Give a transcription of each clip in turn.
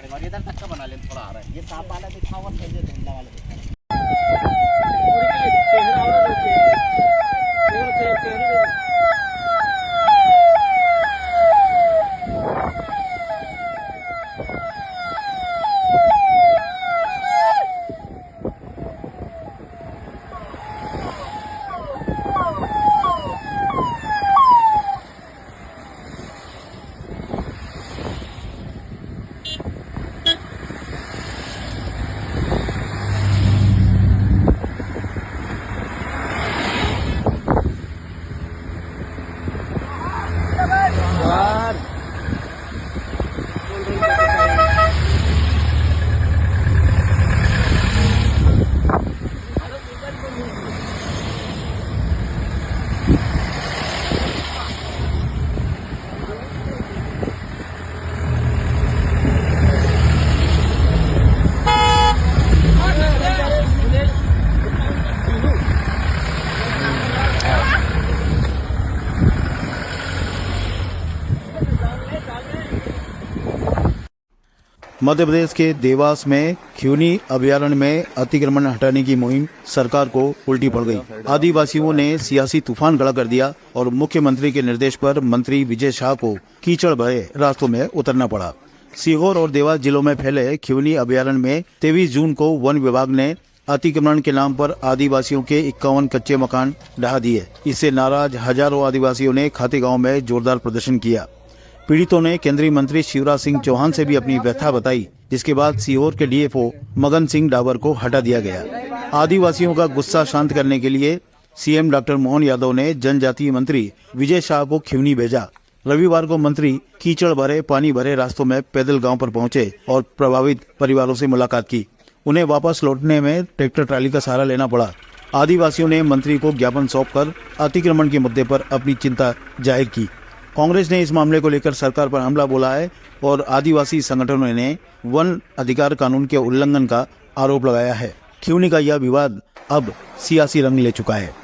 मारेंगे और इधर तक का बना लें, थोड़ा आ रहा है। ये साफ वाला दिखाओ और ये धुंधला वाला दिखाओ। मध्य प्रदेश के देवास में खिवनी अभयारण्य में अतिक्रमण हटाने की मुहिम सरकार को उल्टी पड़ गई। आदिवासियों ने सियासी तूफान खड़ा कर दिया और मुख्यमंत्री के निर्देश पर मंत्री विजय शाह को कीचड़ भरे रास्तों में उतरना पड़ा। सीहोर और देवास जिलों में फैले खिवनी अभयारण्य में 23 जून को वन विभाग ने अतिक्रमण के नाम पर आदिवासियों के 51 कच्चे मकान ढहा दिए। इससे नाराज हजारों आदिवासियों ने खाती गाँव में जोरदार प्रदर्शन किया। पीड़ितों ने केंद्रीय मंत्री शिवराज सिंह चौहान से भी अपनी व्यथा बताई, जिसके बाद सीहोर के डीएफओ मगन सिंह डाबर को हटा दिया गया। आदिवासियों का गुस्सा शांत करने के लिए सीएम डॉक्टर मोहन यादव ने जनजातीय मंत्री विजय शाह को खिवनी भेजा। रविवार को मंत्री कीचड़ भरे पानी भरे रास्तों में पैदल गांव पर पहुंचे और प्रभावित परिवारों से मुलाकात की। उन्हें वापस लौटने में ट्रैक्टर ट्राली का सहारा लेना पड़ा। आदिवासियों ने मंत्री को ज्ञापन सौंपकर अतिक्रमण के मुद्दे पर अपनी चिंता जाहिर की। कांग्रेस ने इस मामले को लेकर सरकार पर हमला बोला है और आदिवासी संगठनों ने वन अधिकार कानून के उल्लंघन का आरोप लगाया है। खिवनी का यह विवाद अब सियासी रंग ले चुका है।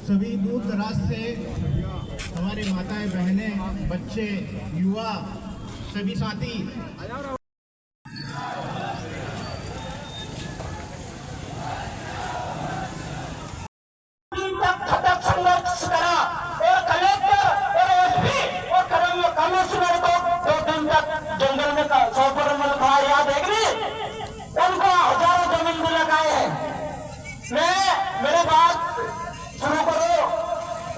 सभी दूर दराज से हमारे माताएं, बहनें, बच्चे, युवा, सभी साथी संघर्ष करा और कलेक्टर और एसपी और कमिश्नर को 2 दिन तक जंगल में खड़ा देख ली। उनको हजारों जमीन भी लगाए हैं। मेरे बात शुरू करो।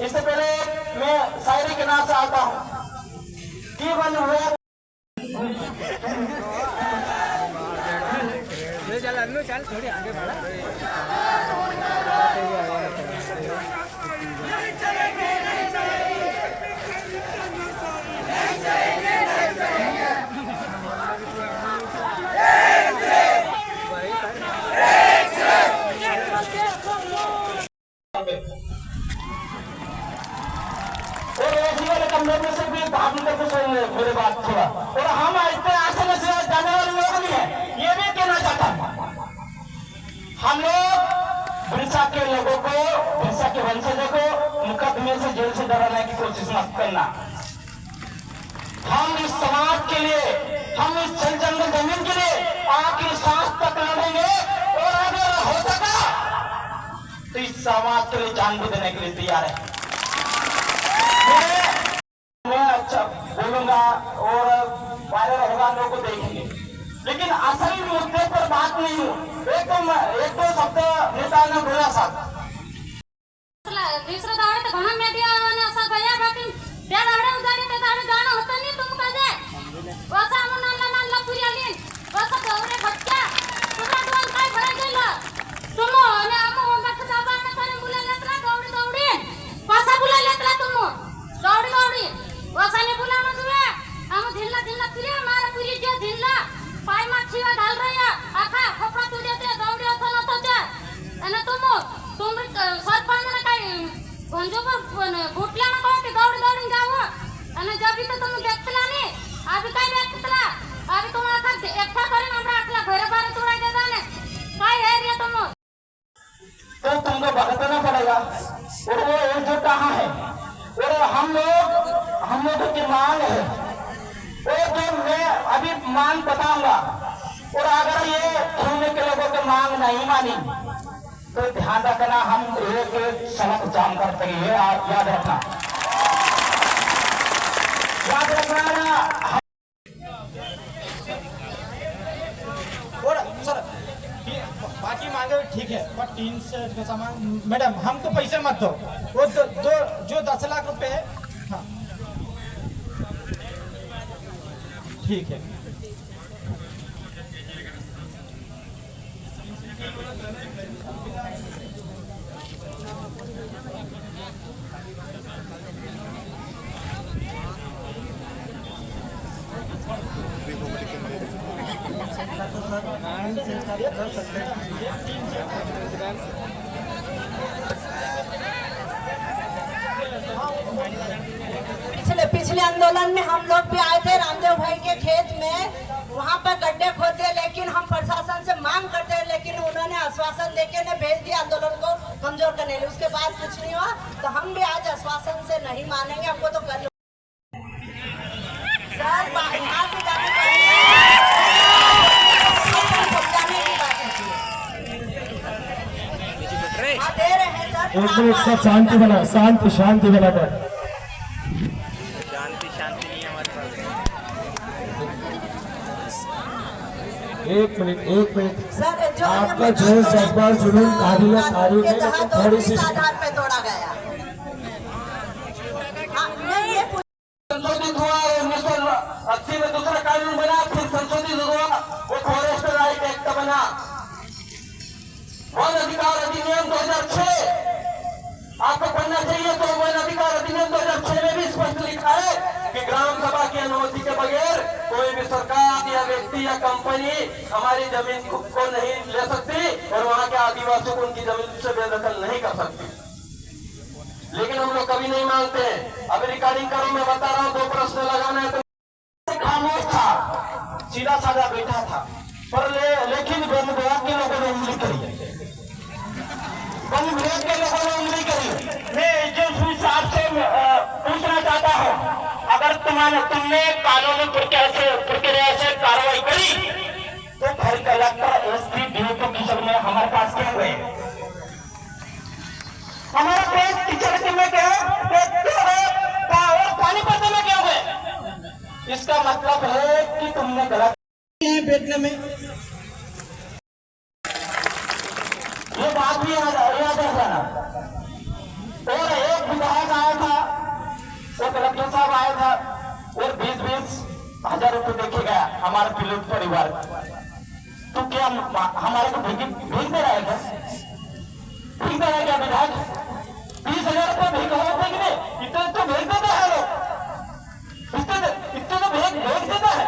इससे पहले मैं शायरी के नाम से आता हूँ। जीवन हुआ चल थोड़ी आगे बढ़ा। में से भी भाग करके सुनिए मेरे बात थोड़ा। और हम इतने आसानी से जाने वाले लोग नहीं है, ये भी कहना चाहता हूँ। हम लोग बिरसा के लोगों को, बिरसा के वंशजों को मुकदमे से, जेल से डराने की कोशिश मत करना। हम इस समाज के लिए, हम इस जंगल जमीन के लिए आखिर सांस तक लड़ेंगे और अगर हो सका तो इस समाज के लिए जान भी देने के लिए तैयार है। मैं अच्छा बोलूंगा और वायरल होगा, लोगों को देखेंगे, लेकिन असल मुद्दे पर बात नहीं हूँ। एक दो शब्द नेता ने बोला साहब दुसरं दाडे तर घणा मीडिया आणि असा गया बाकी त्या दाडे उजाडी ते दाडे जाणं होतं नाही तुम कसे वसा म्हणला पुरी आली वसा गवरे भटक्या तुला दोन काय भरा गेलं तुम आणि आम ओंगात दाबाने करे बोलायला तर गवडी गवडी वसा बोलायला तर तुम गवडी गवडी वसाने बोलावं तुला आम धिल्ला फिरे मार पुरी जे धिल्ला पाय माछीवा घाल रया आखा खोपडा तुले ते गवडी होतं नव्हतं आणि तुम सरपंच काही गंजोबर घुटल्या ना कोण ते दौडून जावं आणि जब इथं तुम्ही व्यक्तला नाही आम्ही काय व्यक्तला आम्ही तुम्हाला एकटा करून आम्हाला आपल्या घरबार तोडायचं जाणे काय है रे तुम तो तुमको भुगतना पड़ेगा। और वो एक जो कहाँ है और हम लोग की मांग है वो जो मैं अभी मांग बताऊंगा और अगर ये सुनने के लोगों की मांग नहीं मानी तो ध्यान रखना हम एक सड़क जाम कर देंगे। याद रखना और सर बाकी मांगे ठीक है पर 3 से का सामान मैडम हमको पैसे मत दो वो जो 10 लाख रुपए है हाँ ठीक है। पिछले आंदोलन में हम लोग भी आए थे रामदेव भाई के खेत में, वहाँ पर गड्ढे खोदे, लेकिन हम प्रशासन से मांग करते हैं लेकिन उन्होंने आश्वासन देके ने भेज दिया आंदोलन को कमजोर करने के लिए। उसके बाद कुछ नहीं हुआ तो हम भी आज आश्वासन से नहीं मानेंगे। हमको तो कर सर यहाँ से जाने समझाने की बात है दे रहे हैं सर। एक मिनट सब शांति बना, शांति बना कर एक मिनट सर जो आपका जोश जज्बा जुनून काबिल तारीफ है थोड़ी सी आधार पे तोड़ा गया। संशोधित हुआ 1980 में दूसरा कानून बना, फिर संशोधित हुआ वो फॉरेस्ट राइट एक्ट बना। वन अधिकार अधिनियम 2006 आपको पढ़ना चाहिए। तो वन अधिकार अधिनियम 2006 में भी स्पष्ट लिखा है कि ग्राम सभा की अनुमति के बगैर कोई भी सरकार या व्यक्ति या कंपनी हमारी जमीन को नहीं ले सकती और वहाँ के आदिवासियों को उनकी जमीन से बेदखल नहीं कर सकती। लेकिन हम लोग कभी नहीं मांगते हैं। अभी रिकॉर्डिंग करो, मैं बता रहा हूँ, 2 प्रश्न लगाना है तो खामोश था, सीधा साधा बैठा था, पर लेकिन वन विभाग के लोगों ने उंगली करी, वन विभाग के लोगों ने उंगली करी। मैं जिस आपसे पूछना चाहता हूँ, अगर तुमने कानूनी प्रक्रिया से कार्रवाई करी तो फिर कलेक्टर एसपी डीओपी किचन में हमारे पास क्यों गए? हमारा पास किचन में क्या और पानी पड़ने में क्यों गए? इसका मतलब है कि तुमने गलत है बैठने में। ये बात भी याद रखना। और एक विधायक आया था, वो कलेक्टर साहब आया था और 20-20 हजार रुपए देके गया हमारे पीड़ित परिवार। तो क्या हमारे को भीख दे रहा है क्या? भीख दे रहा है क्या विधायक? 20,000 रुपए भीख होते कि नहीं? इतने तो भीख देते हैं लोग, इतने तो भीख देता है।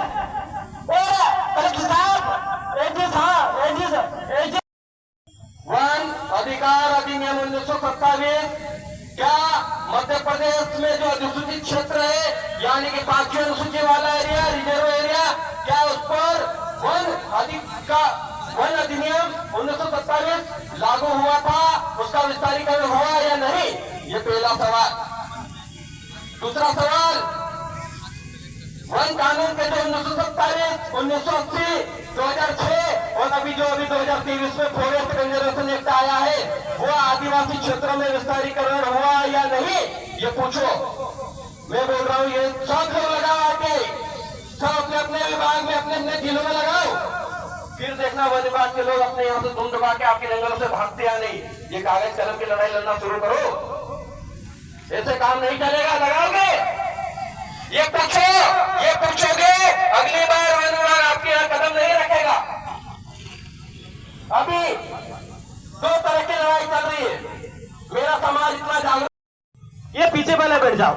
और कलेक्टर साहब वन अधिकार अधिनियम 1927 क्या मध्य प्रदेश में जो अधिसूचित क्षेत्र है यानी कि 5वीं अनुसूची वाला एरिया, रिजर्व एरिया, क्या उस पर वन अधिनियम 1927 लागू हुआ था? उसका विस्तारीकरण हुआ या नहीं? ये पहला सवाल। दूसरा सवाल, वन कानून के जो 1927, 1980, 2006 और अभी 2023 में फॉरेस्ट कंजर्वेशन एक्ट आया है, वो आदिवासी क्षेत्रों में विस्तारीकरण हुआ या नहीं? ये पूछो। मैं बोल रहा हूँ ये सब लोग लगाओ आके, सब अपने अपने विभाग में अपने अपने जिलों में लगाओ, फिर देखना वन विभाग के लोग अपने यहाँ से धुंध दबा के आपके जंगलों से भागते या नहीं। ये कागज कलम की लड़ाई लड़ना शुरू करो, ऐसे काम नहीं चलेगा। लगाओगे ये पूछोगे, अगली बार वन विभाग आपके यहाँ कदम नहीं रखेगा। अभी 2 तरह की लड़ाई चल रही है, मेरा समाज इतना जागरूक। ये पीछे पहले बैठ जाओ,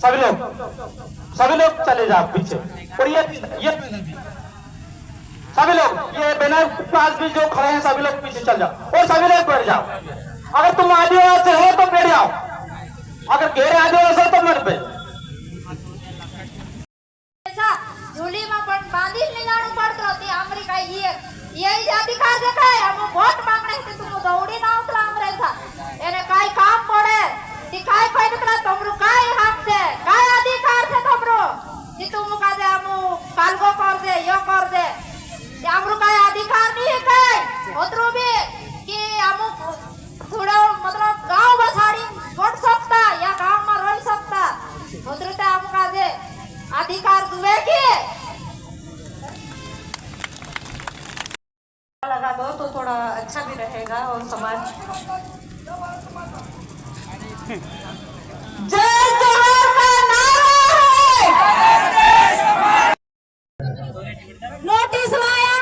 सभी लोग चले जाओ पीछे। और ये सभी लोग, ये बैनर पास भी जो खड़े हैं सभी लोग पीछे चल जाओ और सभी लोग बैठ जाओ। अगर तुम आदिवासी हो तो बैठ जाओ, अगर गैर आदिवासी हो तो मत बैठ। झूलीમાં પણ બાંધી લેવાનું પડતું હતી અમેરિકા એ અધિકાર દેખાય અમે વોટ માંગણે છે તું દौड़ी ના ઉતલા અમરેસા એને કાઈ કામ પડે તી કાઈ પૈનકડા તમરું કાઈ હક છે કાઈ અધિકાર છે તમરો જી તું મુકા દે আমু કાલગો કર દે યો કર દે તે আমરું કાઈ અધિકાર નહીં કાઈ ઓતરો બી કે আমુ થોડા मतलब गांव बसाड़ी वोट सकता या गांव में रह सकता ओतरे ते আমু का दे अधिकार दुए की लगा दो तो थोड़ा अच्छा भी रहेगा और समाज जय जोहार का नारा है। नोटिस लाया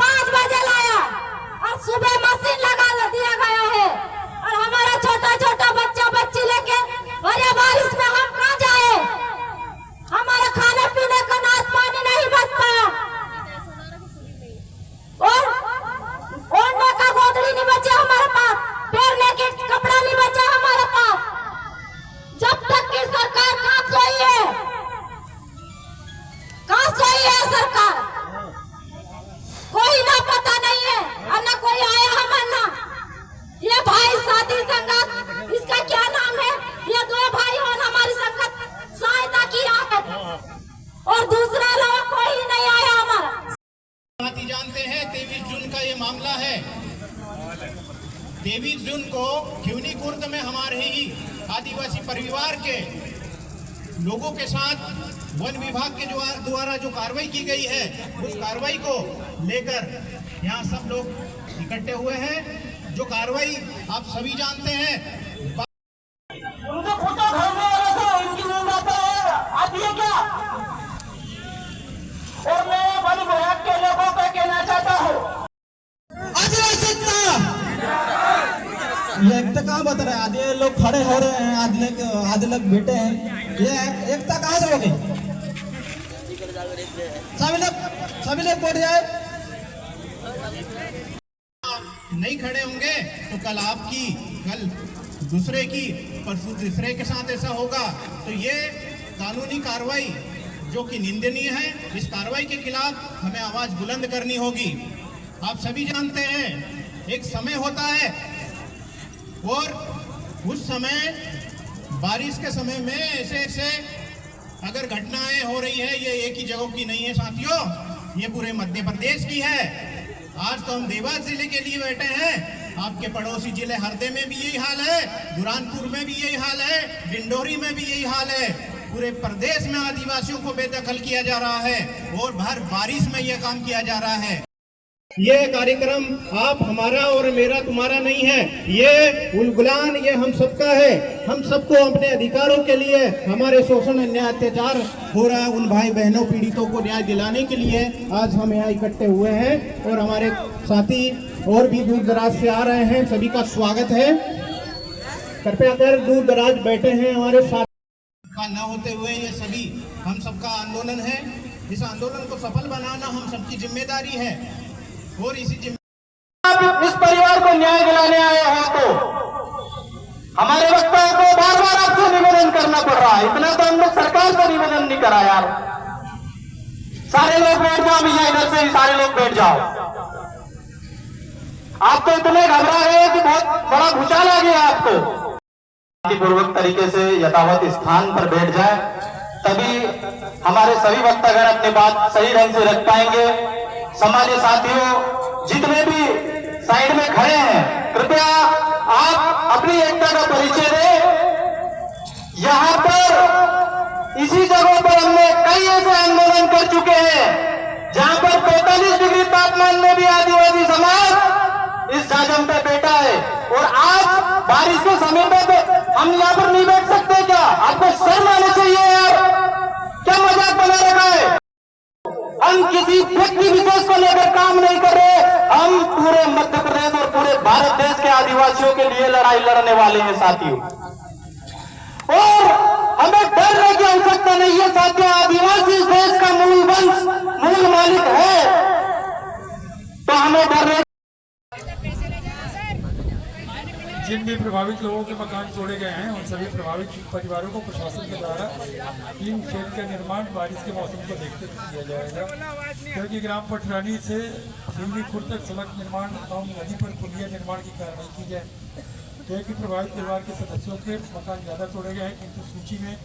5 बजे लाया और सुबह मशीन लगा दिया गया है और हमारा छोटा छोटा बच्चा बच्ची लेके भरे बारिश में हम कहाँ जाए, हमारा खाने पीने का नाद पानी नहीं बचता और ओढ़ने का गोदड़ी नहीं बचा हमारे पास, पहनने के कपड़ा नहीं बचा हमारे पास। जब तक की सरकार कहाँ सोई है सरकार, कोई ना पता नहीं है और ना कोई आया हमारा। ये भाई साथी संगत इसका क्या नाम है, ये 2 भाई हो हमारी संगत सहायता किया है और दूसरा लोग कोई नहीं आया हमारा। जानते हैं 23 जून का ये मामला है। 23 जून को खिवनी कुर्द में हमारे ही आदिवासी परिवार के लोगों के साथ वन विभाग के द्वारा जो कार्रवाई की गई है उस कार्रवाई को लेकर यहाँ सब लोग इकट्ठे हुए हैं। जो कार्रवाई आप सभी जानते हैं, उनको पूछो घर में रखो, इनकी नींद आती है क्या? और मैं वन विभाग के लोगों को कहना चाहता हूँ, ये एकता कहाँ बता रहे हैं? आधे लोग खड़े हो रहे हैं, आधे लोग बैठे हैं, ये एकता कहाँ से हो गई? सभी लोग बैठ जाए। नहीं खड़े होंगे तो कल आपकी, कल दूसरे की, परसों दूसरे के साथ ऐसा होगा। तो ये कानूनी कार्रवाई जो कि निंदनीय है, इस कार्रवाई के खिलाफ हमें आवाज बुलंद करनी होगी। आप सभी जानते हैं एक समय होता है और उस समय बारिश के समय में ऐसे अगर घटनाएं हो रही है, ये एक ही जगह की नहीं है साथियों, ये पूरे मध्य प्रदेश की है। आज तो हम देवास जिले के लिए बैठे हैं, आपके पड़ोसी जिले हरदे में भी यही हाल है, बुरहानपुर में भी यही हाल है, डिंडोरी में भी यही हाल है। पूरे प्रदेश में आदिवासियों को बेदखल किया जा रहा है और भर बारिश में यह काम किया जा रहा है। ये कार्यक्रम आप हमारा और मेरा तुम्हारा नहीं है, ये उलगुलान ये हम सबका है। हम सबको अपने अधिकारों के लिए, हमारे शोषण अन्याय अत्याचार हो रहा है उन भाई बहनों पीड़ितों को न्याय दिलाने के लिए आज हम यहाँ इकट्ठे हुए हैं और हमारे साथी और भी दूर दराज से आ रहे हैं, सभी का स्वागत है। कृपया कर दूर दराज बैठे हैं हमारे साथ का न होते हुए ये सभी हम सबका आंदोलन है। इस आंदोलन को सफल बनाना हम सबकी जिम्मेदारी है और इसी इस परिवार को न्याय दिलाने आए हैं तो हमारे वक्ताओं को बार बार आपसे निवेदन करना पड़ रहा है। इतना तो हम लोग सरकार से निवेदन नहीं करा यार। सारे लोग बैठ जाओ भैया, इधर से ही सारे लोग बैठ जाओ। आप तो इतने घबरा गए कि बहुत बड़ा भूचाल आ गया आपको। शांतिपूर्वक तरीके से यथावत स्थान पर बैठ जाए, तभी हमारे सभी वक्तागण अपनी बात सही ढंग से रख पाएंगे। समाज साथियों जितने भी साइड में खड़े हैं, कृपया आप अपनी एकता का परिचय दें। यहाँ पर इसी जगह पर हमने कई ऐसे आंदोलन कर चुके हैं जहाँ पर 45 डिग्री तापमान में भी आदिवासी समाज इस जाजम पे बैठा है और आज बारिश के समय पे हम यहाँ पर नहीं बैठ सकते क्या? आपको शर्म आनी चाहिए यार, क्या मजाक बना रखा है? हम किसी व्यक्ति विशेष को लेकर काम नहीं कर रहे, हम पूरे मध्य प्रदेश और पूरे भारत देश के आदिवासियों के लिए लड़ाई लड़ने वाले हैं साथियों। और हमें डरने की आवश्यकता नहीं है साथियों। आदिवासी इस देश का मूल वंश, मूल मालिक है, तो हमें डरने जिन भी प्रभावित लोगों के मकान तोड़े गए हैं उन सभी प्रभावित परिवारों को प्रशासन के द्वारा टीन शेड का निर्माण बारिश के मौसम को देखते हुए किया जाएगा, क्योंकि ग्राम पटरानी से सिवनी खुर्द तक सड़क निर्माण एवं नदी पर पुलिया निर्माण की कार्रवाई की जाए। क्योंकि प्रभावित परिवार के सदस्यों के मकान ज़्यादा तोड़े गए हैं किंतु सूची में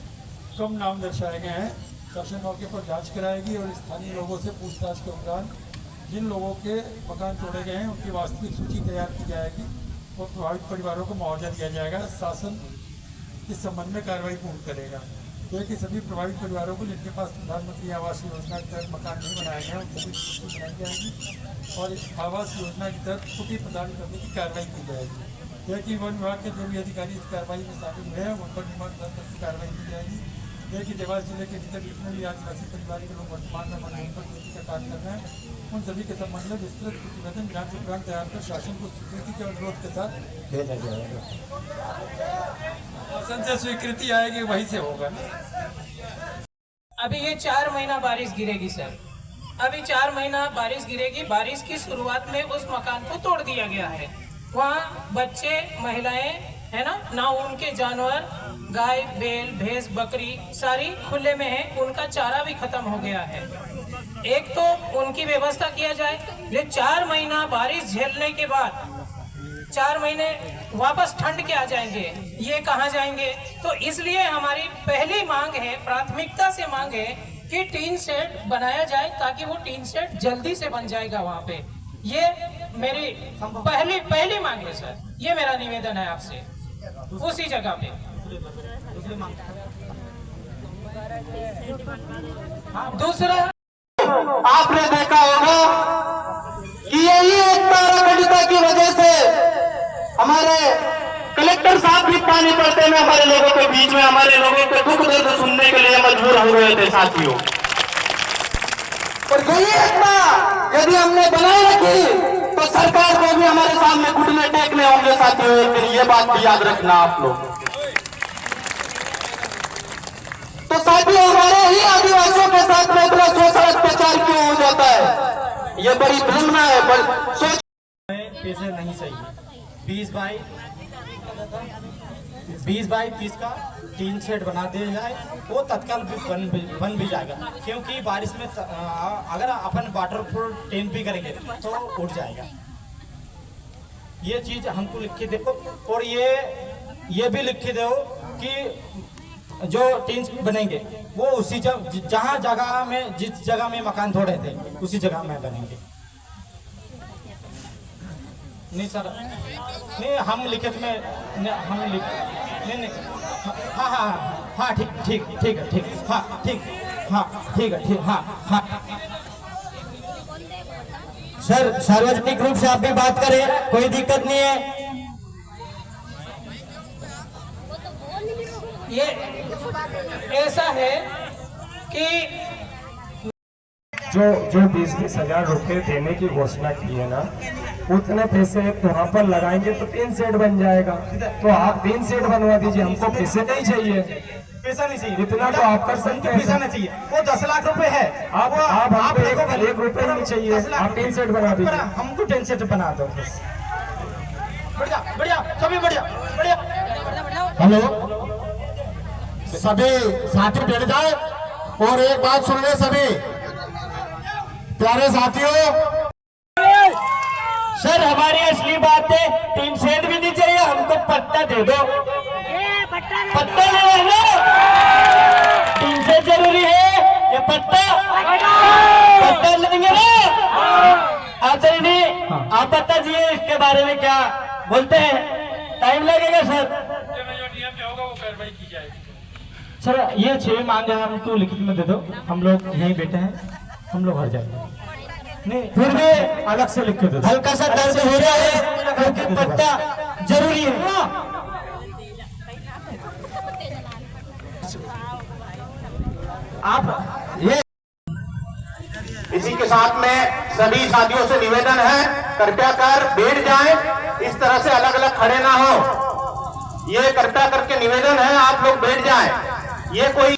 कम नाम दर्शाए गए हैं। शासन मौके पर जाँच कराएगी और स्थानीय लोगों से पूछताछ के उपरांत जिन लोगों के मकान तोड़े गए हैं उनकी वास्तविक सूची तैयार की जाएगी और प्रभावित परिवारों को मुआवजा दिया जाएगा। शासन इस संबंध में कार्रवाई पूर्ण करेगा, क्योंकि सभी प्रभावित परिवारों को जिनके पास प्रधानमंत्री आवास योजना के तहत मकान नहीं बनाए गए उन सभी सूची बनाई जाएगी और इस आवास योजना के तहत छुट्टी प्रदान करने की कार्रवाई की जाएगी। क्योंकि वन विभाग के जो भी अधिकारी इस कार्रवाई में शामिल हुए हैं उन पर नियमानुसार की कार्रवाई की जाएगी। क्योंकि देवास जिले के भीतर जितने भी आदिवासी परिवार के लोग वर्तमान में मनरेगा पर खेती का कार्य कर रहे हैं उन सभी के संबंध में विस्तृत प्रतिवेदन जांच उपरांत तैयार कर शासन को स्वीकृति के अनुरोध के साथ भेजा जाएगा। शासन से स्वीकृति आएगी वहीं से होगा। अभी ये 4 महीना बारिश गिरेगी सर, अभी 4 महीना बारिश गिरेगी। बारिश की शुरुआत में उस मकान को तोड़ दिया गया है। वहाँ बच्चे महिलाएं है ना उनके जानवर गाय बैल भैंस बकरी सारी खुले में है, उनका चारा भी खत्म हो गया है। एक तो उनकी व्यवस्था किया जाए, ये 4 महीना बारिश झेलने के बाद 4 महीने वापस ठंड के आ जाएंगे, ये कहाँ जाएंगे? तो इसलिए हमारी पहली मांग है, प्राथमिकता से मांग है कि टीन शेड बनाया जाए ताकि वो टीन शेड जल्दी से बन जाएगा वहाँ पे। ये मेरी पहली मांग है सर, ये मेरा निवेदन है आपसे उसी जगह पे। दूसरा आपने देखा होगा कि यही एकता अखंडता की वजह से हमारे कलेक्टर साहब भी पानी पड़ते में हमारे लोगों के बीच में हमारे लोगों के दुख दर्द सुनने के लिए मजबूर हो गए थे साथियों। और यही एकता यदि हमने बनाए रखी तो सरकार को भी हमारे सामने घुटने टेकने होंगे साथियों। फिर ये बात भी याद रखना आप लोग। तो साथियों हमारे ही आदिवासियों के साथ में इतना शोषण अत्याचार क्यों हो जाता है, ये बड़ी भ्रमना है। पैसे नहीं चाहिए, 20 बाई 30 का टीन शेड बना दिया जाए, वो तत्काल बन भी जाएगा। क्योंकि बारिश में अगर अपन वाटरप्रूफ टीन भी करेंगे तो उठ जाएगा। ये चीज हमको लिख के देखो और ये भी लिख के दो कि जो टीन बनेंगे वो उसी जहाँ जगह में जिस जगह में मकान तोड़े थे उसी जगह में बनेंगे। नहीं सर, नहीं हम लिखित में हम लिख नहीं हाँ ठीक हाँ सर सार्वजनिक रूप से आप भी बात करें, कोई दिक्कत नहीं है। ये ऐसा है कि जो 20-20 हजार रुपए देने की घोषणा की है ना, उतने पैसे वहाँ पर लगाएंगे तो 3 शेड बन जाएगा। तो आप 3 शेड बनवा दीजिए, हमको पैसे नहीं चाहिए। पैसा नहीं चाहिए, इतना तो आप कर सकते हैं। पैसा नहीं चाहिए, वो 10 लाख रुपए है। आप हमको 1 रुपए नहीं चाहिए, आप 3 शेड बना दीजिए। हमको 10 शेड बना दो बस। बढ़िया सभी बढ़िया। हेलो सभी साथी बैठ जाए और एक बात सुन ले सभी प्यारे साथियों। सर हमारी असली बात है, 3 शेड भी नहीं चाहिए, हमको पट्टा दे दो। पट्टा ले लो, 3 शेड जरूरी है, ये पट्टा लेंगे ना। आचार्य जी आप बता दीजिए इसके बारे में क्या बोलते हैं, टाइम लगेगा सर? सर ये 6 मांग है, हमको लिखित में दे दो, हम लोग यहीं बैठे हैं, हम लोग घर जाएंगे। नहीं फिर भी अलग से लिख के दो। हल्का सा दर्द हो रहा है क्योंकि पट्टा जरूरी है। आप ये इसी के साथ में सभी साथियों से निवेदन है, कृपया कर बैठ जाएं, इस तरह से अलग अलग खड़े ना हो। ये कृपया करके निवेदन है, आप लोग बैठ जाएं। ये कोई